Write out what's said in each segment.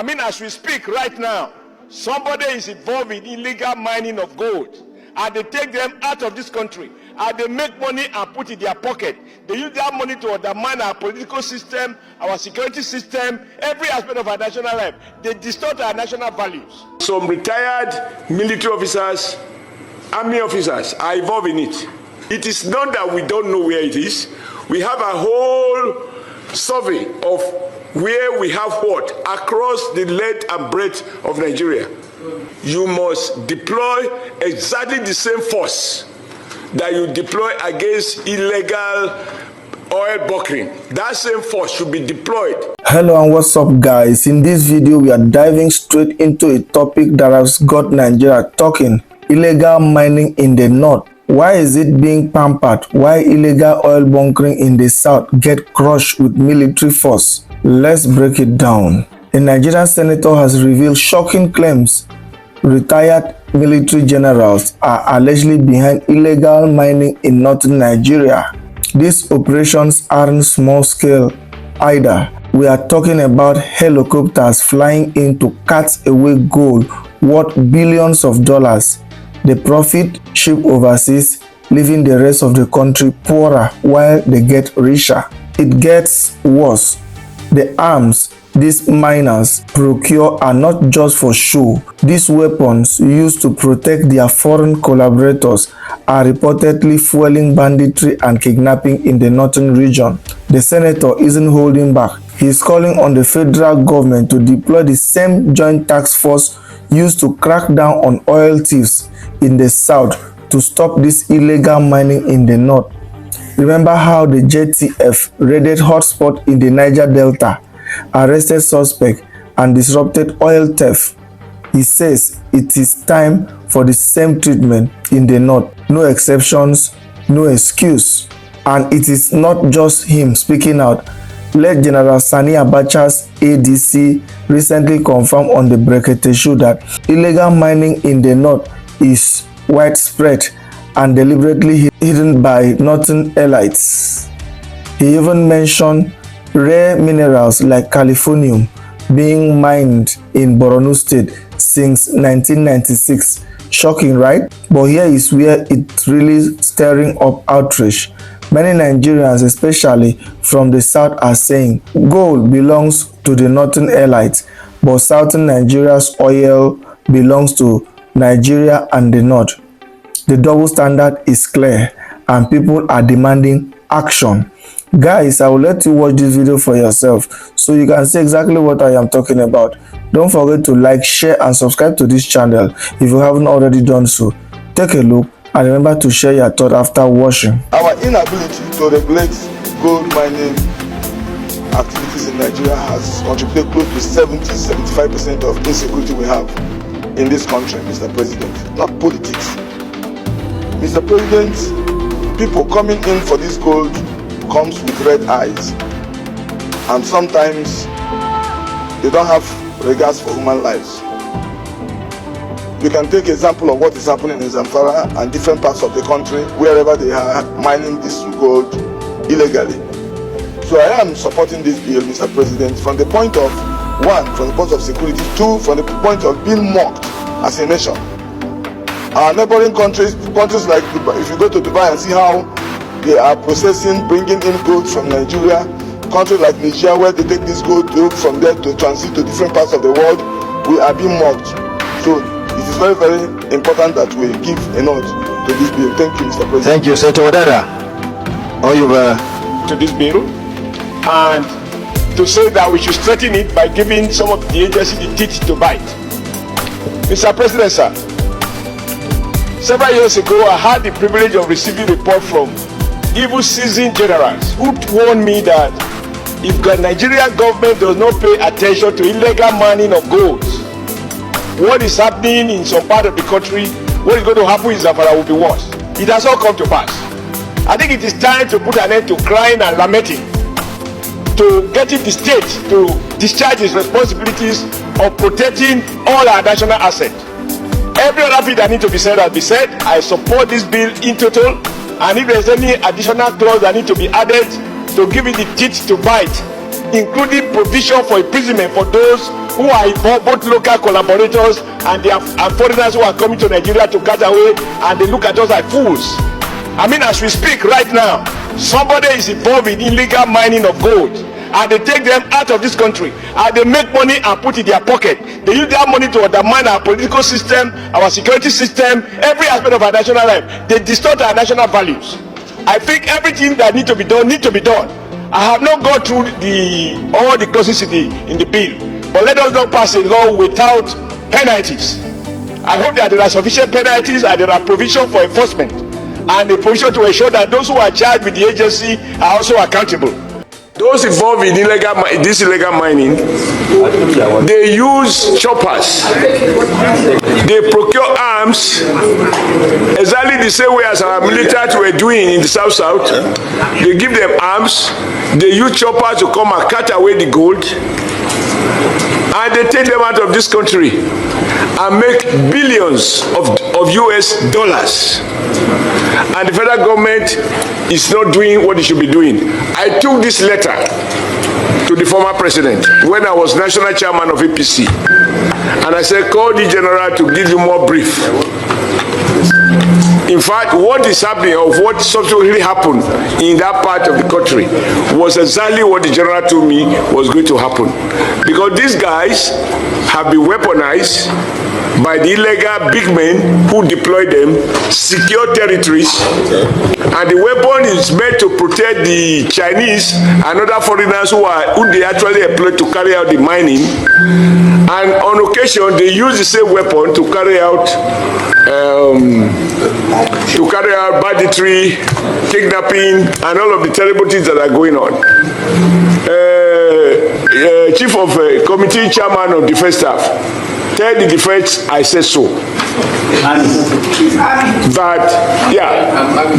I mean, as we speak right now, somebody is involved in illegal mining of gold, and they take them out of this country, and they make money and put it in their pocket. They use that money to undermine our political system, our security system, every aspect of our national life. They distort our national values. Some retired military officers, army officers are involved in it. It is not that we don't know where it is. We have a whole survey of where we have what across the length and breadth of Nigeria. You must deploy exactly the same force that you deploy against illegal oil bunkering. That same force should be deployed. Hello and what's up, guys? In this video we are diving straight into a topic that has got Nigeria talking: illegal mining in the north. Why is it being pampered? Why illegal oil bunkering in the south get crushed with military force? Let's break it down. A Nigerian senator has revealed shocking claims retired military generals are allegedly behind illegal mining in northern Nigeria. These operations aren't small scale either. We are talking about helicopters flying in to cut away gold worth billions of dollars. The profit shipped overseas, leaving the rest of the country poorer while they get richer. It gets worse. The arms these miners procure are not just for show. These weapons used to protect their foreign collaborators are reportedly fueling banditry and kidnapping in the northern region. The senator isn't holding back. He is calling on the federal government to deploy the same joint task force used to crack down on oil thieves in the south to stop this illegal mining in the north. Remember how the JTF raided hotspot in the Niger Delta, arrested suspect and disrupted oil theft? He says it is time for the same treatment in the north. No exceptions, no excuse. And it is not just him speaking out. Late General Sani Abacha's ADC recently confirmed on the Brekete show that illegal mining in the north is widespread and deliberately hidden by northern elites. He even mentioned rare minerals like californium being mined in Borno State since 1996. Shocking, right? But here is where it's really stirring up outrage. Many Nigerians, especially from the south, are saying gold belongs to the northern elites, but southern Nigeria's oil belongs to Nigeria and the north. The double standard is clear and people are demanding action. Guys, I will let you watch this video for yourself so you can see exactly what I am talking about. Don't forget to like, share and subscribe to this channel if you haven't already done so. Take a look and remember to share your thought after watching. Our inability to regulate gold mining activities in Nigeria has contributed close to 70-75% of insecurity we have in this country, Mr. President. Not politics. Mr. President, people coming in for this gold comes with red eyes, and sometimes they don't have regards for human lives. We can take example of what is happening in Zamfara and different parts of the country wherever they are mining this gold illegally. So I am supporting this bill, Mr. President, from the point of one, from the point of security, two, from the point of being mocked as a nation. Our neighboring countries like Dubai, if you go to Dubai and see how they are processing, bringing in gold from Nigeria, countries like Niger where they take this gold from there to transit to different parts of the world, we are being mocked. So it is very, very important that we give a nod to this bill. Thank you, Mr. President. Thank you, Senator Wadada. To this bill, and to say that we should strengthen it by giving some of the agencies the teeth to bite. Mr. President, sir, several years ago I had the privilege of receiving a report from evil seasoned generals who warned me that if the Nigerian government does not pay attention to illegal mining of gold, what is happening in some part of the country, what is going to happen in Zamfara will be worse. It has all come to pass. I think it is time to put an end to crying and lamenting, to getting the state to discharge its responsibilities of protecting all our national assets. Every other thing that needs to be said has been said. I support this bill in total, and if there's any additional clause that need to be added to give it the teeth to bite, including provision for imprisonment for those who are involved, both local collaborators and foreigners who are coming to Nigeria to cut away, and they look at us like fools. I mean, as we speak right now, somebody is involved in illegal mining of gold, and they take them out of this country, and they make money and put it in their pocket. They use that money to undermine our political system, our security system, every aspect of our national life. They distort our national values. I think everything that needs to be done needs to be done. I have not gone through all the clauses in the bill, but let us not pass a law without penalties. I hope that there are sufficient penalties and there are provision for enforcement, and the provision to ensure that those who are charged with the agency are also accountable. Those involved in this illegal mining, they use choppers, they procure arms exactly the same way as our military were doing in the South. They give them arms, they use choppers to come and cut away the gold, and they take them out of this country and make billions of US dollars. And the federal government is not doing what it should be doing. I took this letter to the former president when I was national chairman of APC, and I said, call the general to give you more brief. In fact, what is happening, or what subsequently happened in that part of the country, was exactly what the general told me was going to happen. Because these guys have been weaponized by the illegal big men who deploy them, secure territories, and the weapon is meant to protect the Chinese and other foreigners who they actually employ to carry out the mining. And on occasion, they use the same weapon to carry out banditry, kidnapping, and all of the terrible things that are going on. Chief of Committee Chairman of Defense Staff, tell the defense I said so.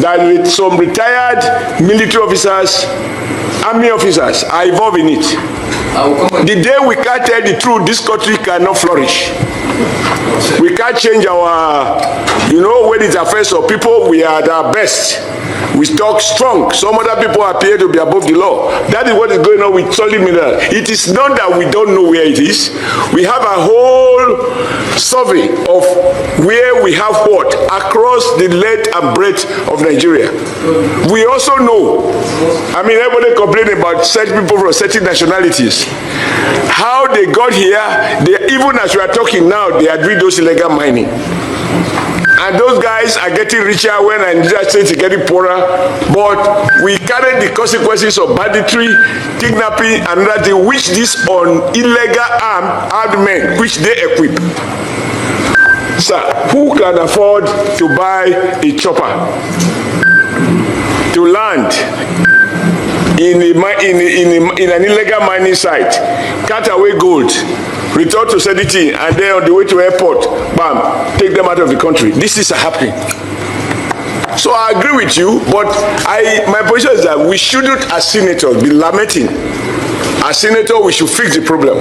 That with some retired military officers, army officers are involved in it. The day we can't tell the truth, this country cannot flourish. We can't change our, when it affects our people, we are at our best. We talk strong. Some other people appear to be above the law. That is what is going on with solid mineral. It is not that we don't know where it is. We have a whole survey of where we have what across the length and breadth of Nigeria. We also know, everybody complaining about certain people from certain nationalities. How they got here, even as we are talking now, they are doing those illegal mining. And those guys are getting richer when Nigeria states is getting poorer. But we carry the consequences of banditry, kidnapping, and other things, which these on illegal armed men, which they equip. Sir, who can afford to buy a chopper to land in an illegal mining site, cut away gold, return to Sediti, and then on the way to airport, bam, take them out of the country? This is happening. So I agree with you, but my position is that we shouldn't, as senators, be lamenting. As senators, we should fix the problem.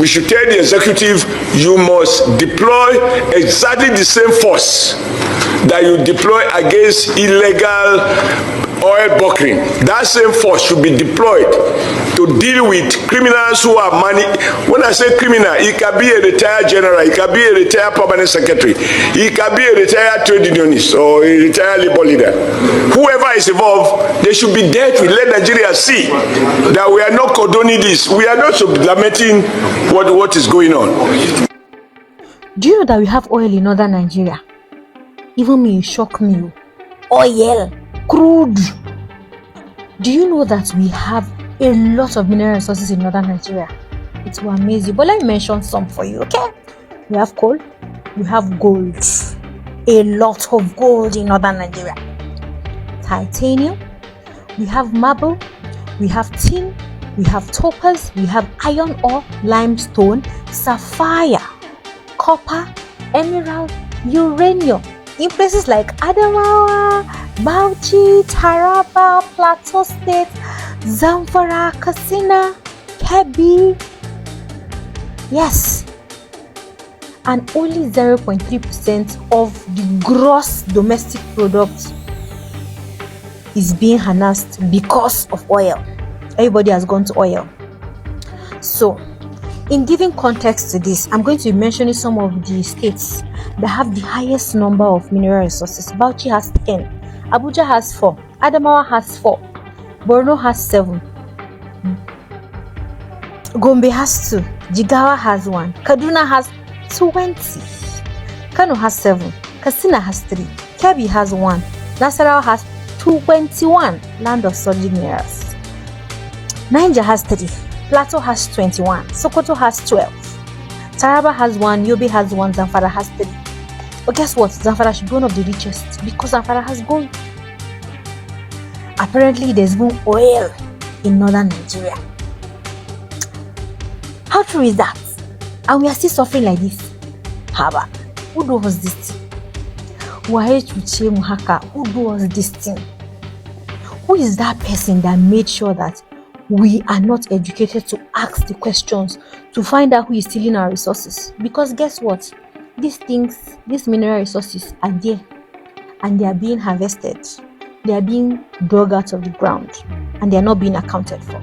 We should tell the executive, you must deploy exactly the same force that you deploy against illegal oil bunkering. That same force should be deployed to deal with criminals who are money. When I say criminal, it can be a retired general, it can be a retired permanent secretary, it can be a retired trade unionist or a retired labor leader. Whoever is involved, they should be dealt with. Let Nigeria see that we are not condoning this. We are not lamenting what is going on. Do you know that we have oil in northern Nigeria? Even me, it shocked me. Oil, crude. Do you know that we have a lot of mineral resources in northern Nigeria? It will amaze you. But let me mention some for you, okay? We have coal, we have gold. A lot of gold in northern Nigeria. Titanium, we have marble, we have tin, we have topaz, we have iron ore, limestone, sapphire, copper, emerald, uranium. In places like Adamawa, Bauchi, Taraba, Plateau State, Zamfara, Katsina, Kebbi. Yes. And only 0.3% of the gross domestic product is being harnessed because of oil. Everybody has gone to oil. So, in giving context to this, I'm going to be mentioning some of the states that have the highest number of mineral resources. Bauchi has 10, Abuja has 4, Adamawa has 4, Borno has 7, Gombe has 2, Jigawa has 1, Kaduna has 20, Kano has 7, Katsina has 3, Kebbi has 1, Nasarawa has 21, land of solid minerals. Niger has 3, Plateau has 21, Sokoto has 12, Taraba has 1, Yobe has 1, Zamfara has 3. But guess what? Zamfara should be one of the richest because Zamfara has gold. Apparently, there's even oil in northern Nigeria. How true is that? And we are still suffering like this. Haba, who does this thing? Who does this thing? Who is that person that made sure that we are not educated to ask the questions to find out who is stealing our resources? Because guess what? These things, these mineral resources are there and they are being harvested. They are being dug out of the ground and they are not being accounted for.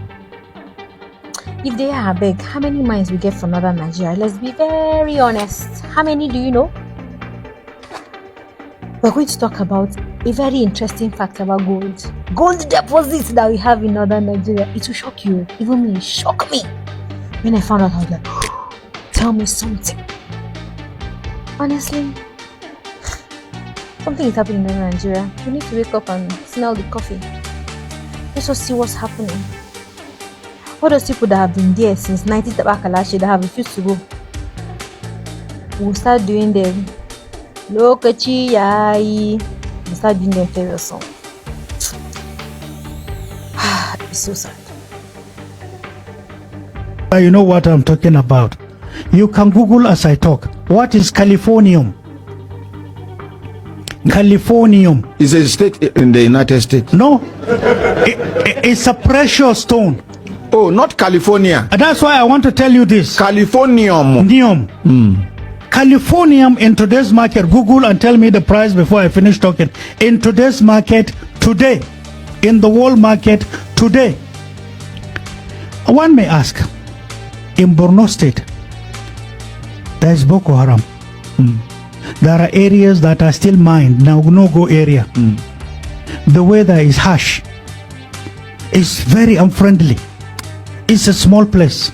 If they are big, how many mines we get from northern Nigeria? Let's be very honest. How many do you know? We're going to talk about a very interesting fact about gold. Gold deposits that we have in northern Nigeria. It will shock you. Even me, it shocked me. When I found out, I was like, tell me something. Honestly, something is happening in northern Nigeria. We need to wake up and smell the coffee. Let's just see what's happening. All those people that have been there since 19 Tabakalashi that have refused to go, we'll start doing them. Lokachi yai. We'll start doing their favorite song. It's so sad. You know what I'm talking about. You can Google as I talk. What is californium? Californium. Is a state in the United States? No. It's a precious stone. Oh, not California. That's why I want to tell you this. Californium. Californium in today's market. Google and tell me the price before I finish talking. In today's market today, in the world market today, one may ask, in Borno State, there is Boko Haram. There are areas that are still mined, now no-go area. The weather is harsh. It's very unfriendly. It's a small place.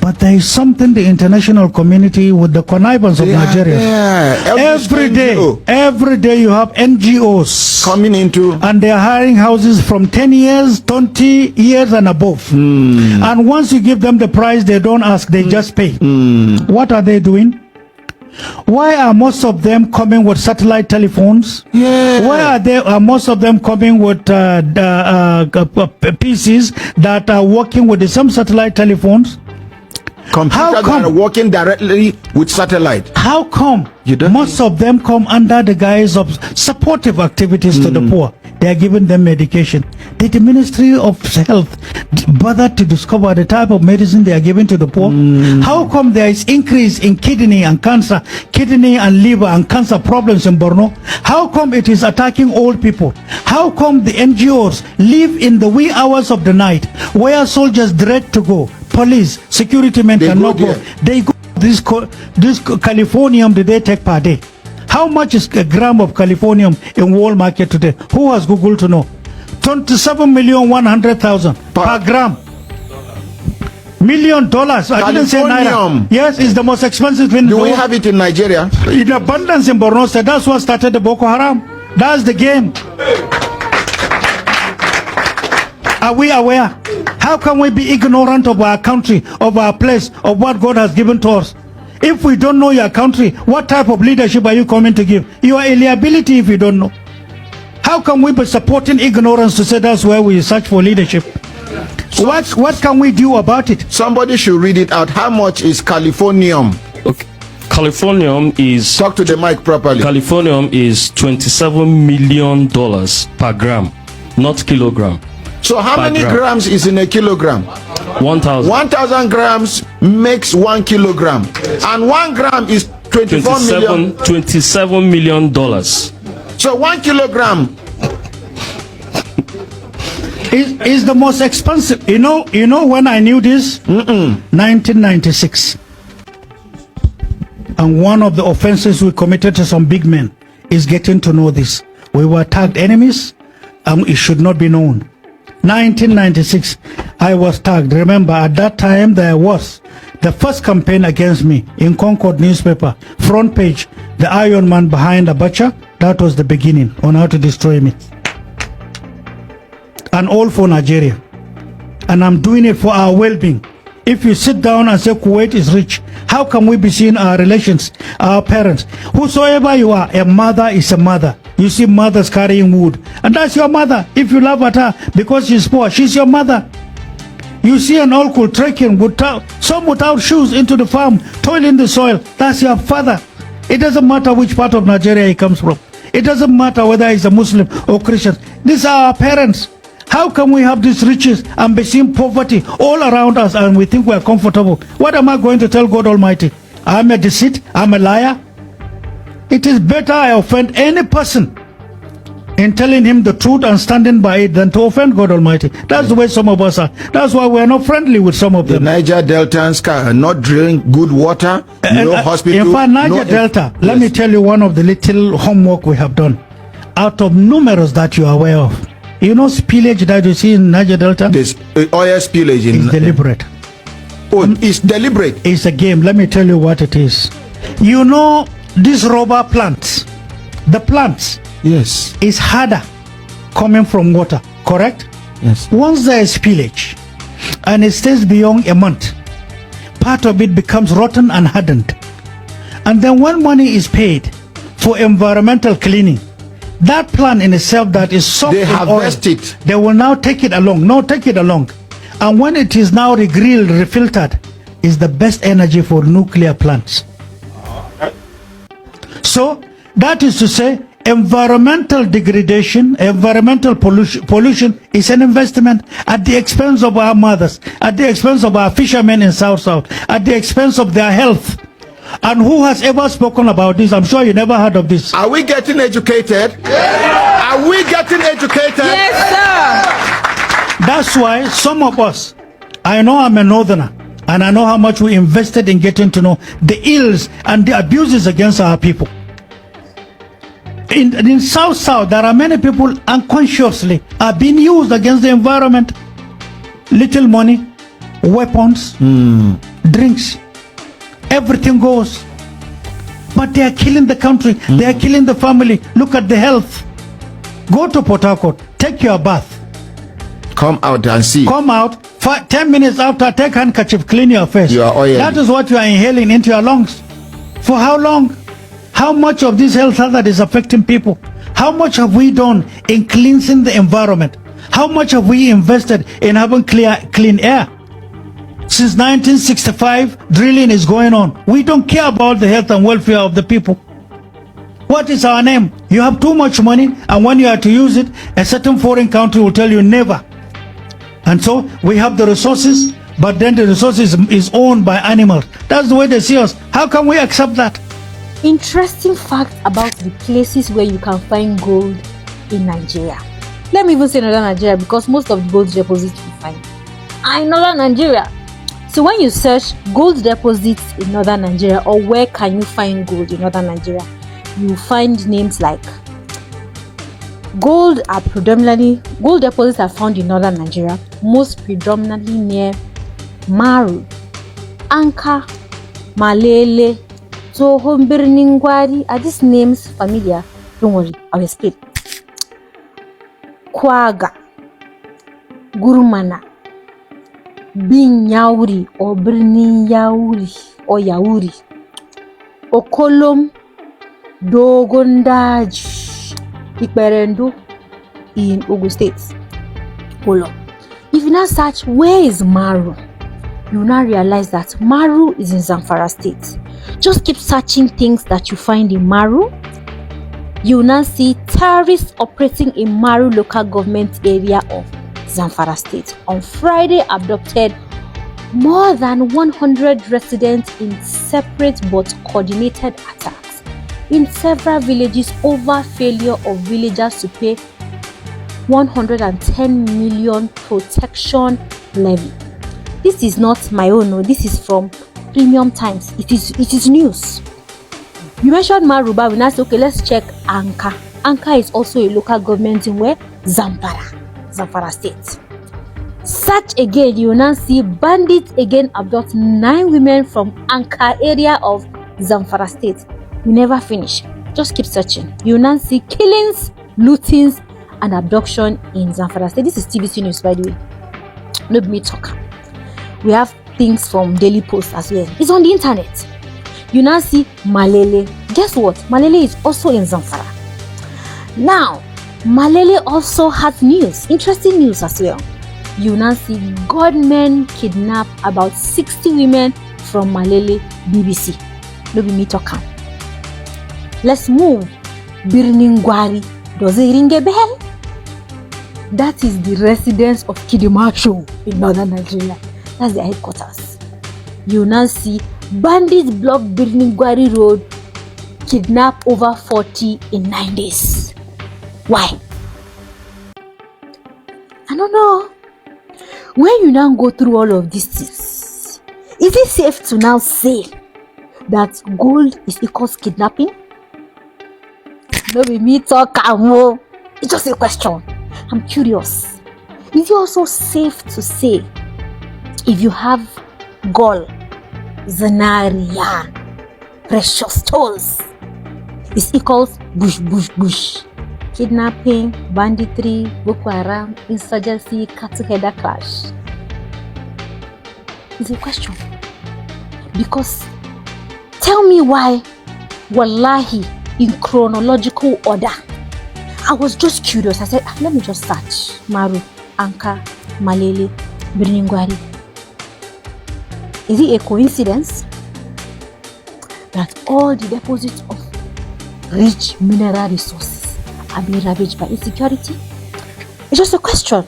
But there is something the international community with the connivance of Nigerians. Every day you have NGOs coming into, and they are hiring houses from 10 years, 20 years and above. And once you give them the price, they don't ask, they just pay. What are they doing? Why are most of them coming with satellite telephones? Why are most of them coming with PCs that are working with the same satellite telephones? Computers that are working directly with satellite. How come most of them come under the guise of supportive activities to the poor? They are giving them medication. Did the Ministry of Health bother to discover the type of medicine they are giving to the poor? How come there is increase in kidney and cancer, kidney and liver and cancer problems in Borno? How come it is attacking old people? How come the NGOs live in the wee hours of the night where soldiers dread to go? Police, security men cannot go. They go. This californium do they take per day? How much is a gram of californium in world market today? Who has Google to know? 27,100,000 per gram. $1 million. I didn't say naira. Yes, it's the most expensive thing. Do we have it in Nigeria? In abundance in Borno State. That's what started the Boko Haram. That's the game. Are we aware? How can we be ignorant of our country, of our place, of what God has given to us? If we don't know your country, what type of leadership are you coming to give? You are a liability if you don't know. How can we be supporting ignorance to say that's where we search for leadership? What can we do about it? Somebody should read it out. How much is californium? Okay. Californium is... Talk to the mic properly. Californium is $27 million per gram, not kilogram. So how many grams is in a kilogram? 1,000. 1,000 grams makes 1 kilogram. And 1 gram is 27 million dollars. So 1 kilogram Is the most expensive. You know when I knew this? 1996. And one of the offenses we committed to some big men is getting to know this. We were tagged enemies, and it should not be known. 1996, I was tagged. Remember, at that time there was the first campaign against me in Concord newspaper, front page, the Iron Man behind Abacha. That was the beginning on how to destroy me. And all for Nigeria. And I'm doing it for our well-being. If you sit down and say Kuwait is rich, how can we be seeing our relations, our parents? Whosoever you are, a mother is a mother. You see mothers carrying wood, and that's your mother. If you laugh at her because she's poor, she's your mother. You see an uncle trekking some without shoes into the farm, toiling the soil, that's your father. It doesn't matter which part of Nigeria he comes from. It doesn't matter whether he's a Muslim or Christian. These are our parents. How can we have these riches and be seeing poverty all around us and we think we're comfortable? What am I going to tell God Almighty? I'm a deceit, I'm a liar. It is better I offend any person in telling him the truth and standing by it than to offend God Almighty. That's the way some of us are. That's why we're not friendly with some of them. The Niger Deltans are not drilling good water, no hospital. In fact, Niger Delta, let me tell you one of the little homework we have done. Out of numerous that you are aware of, you know spillage that you see in Niger Delta? This oil spillage is deliberate. Oh, it's deliberate. It's a game. Let me tell you what it is. You know these rubber plants, the plants, yes, is harder coming from water, correct? Yes. Once there is spillage and it stays beyond a month, part of it becomes rotten and hardened. And then when money is paid for environmental cleaning, that plant in itself that is soft they in harvest oil, it. They will now take it along. No, take it along. And when it is now regrilled, refiltered, is the best energy for nuclear plants. So that is to say, environmental degradation, environmental pollution is an investment at the expense of our mothers, at the expense of our fishermen in South, at the expense of their health. And who has ever spoken about this? I'm sure you never heard of this. Are we getting educated? Yeah. Are we getting educated? Yes, sir. That's why some of us, I know I'm a northerner, and I know how much we invested in getting to know the ills and the abuses against our people. In South, there are many people unconsciously are being used against the environment. Little money, weapons, drinks, everything goes. But they are killing the country, they are killing the family. Look at the health. Go to Port Harcourt, take your bath. Come out and see. Come out, 10 minutes after, take handkerchief, clean your face. You are oily. That is what you are inhaling into your lungs. For how long? How much of this health hazard is affecting people? How much have we done in cleansing the environment? How much have we invested in having clean air? Since 1965, drilling is going on. We don't care about the health and welfare of the people. What is our name? You have too much money, and when you are to use it, a certain foreign country will tell you never. And so we have the resources, but then the resources is owned by animals. That's the way they see us. How can we accept that? Interesting fact about the places where you can find gold in Nigeria. Let me even say northern Nigeria, because most of the gold deposits you find are in northern Nigeria. So when you search gold deposits in northern Nigeria, or where can you find gold in northern Nigeria, you find names like gold deposits are found in northern Nigeria, most predominantly near Maru, Anka, Malele, Tsohon Birnin Gwari. Are these names familiar? Don't worry, I'll explain. Kwaga, Gurumana, Bin Yauri or Birnin Yauri or Yauri, Okolom, Dogondaji, Ikberendo in Ogun State. Olo. If you now search where is Maru, you will now realize that Maru is in Zamfara State. Just keep searching things that you find in Maru. You will now see terrorists operating in Maru local government area of Zamfara State. On Friday, abducted more than 100 residents in separate but coordinated attacks in several villages over failure of villagers to pay 110 million protection levy. This is not my own, no, this is from Premium Times. It is news. You mentioned Maruba, we now say, okay, let's check Anka. Anka is also a local government in where? Zamfara State. Search again, you will now see bandits again abduct 9 women from Anka area of Zamfara State. We never finish. Just keep searching. You will now see killings, lootings, and abduction in Zamfara State. This is TVC News, by the way. No be me talk. We have things from Daily Post as well. It's on the internet. You now see Malele. Guess what? Malele is also in Zamfara. Now, Malele also has news, interesting news as well. You now see gunmen kidnap about 60 women from Malele, BBC. No be me talking. Let's move. Birningwari. Does it ring a bell? That is the residence of Kidimacho in northern Nigeria. That's their headquarters. You now see bandits block Birningwari Road, kidnap over 40 in 9 days. Why? I don't know. When you now go through all of these things, is it safe to now say that gold is equals kidnapping? No be me talk, Amo. It's just a question. I'm curious. Is it also safe to say if you have gold, zanaria, precious stones, it equals bush, kidnapping, banditry, Boko Haram, insurgency, cattle header clash? It's a question. Because tell me why, wallahi, in chronological order. I was just curious. I said, let me just search Maru, Anka, Malele, Birningwari. Is it a coincidence that all the deposits of rich mineral resources are being ravaged by insecurity? It's just a question.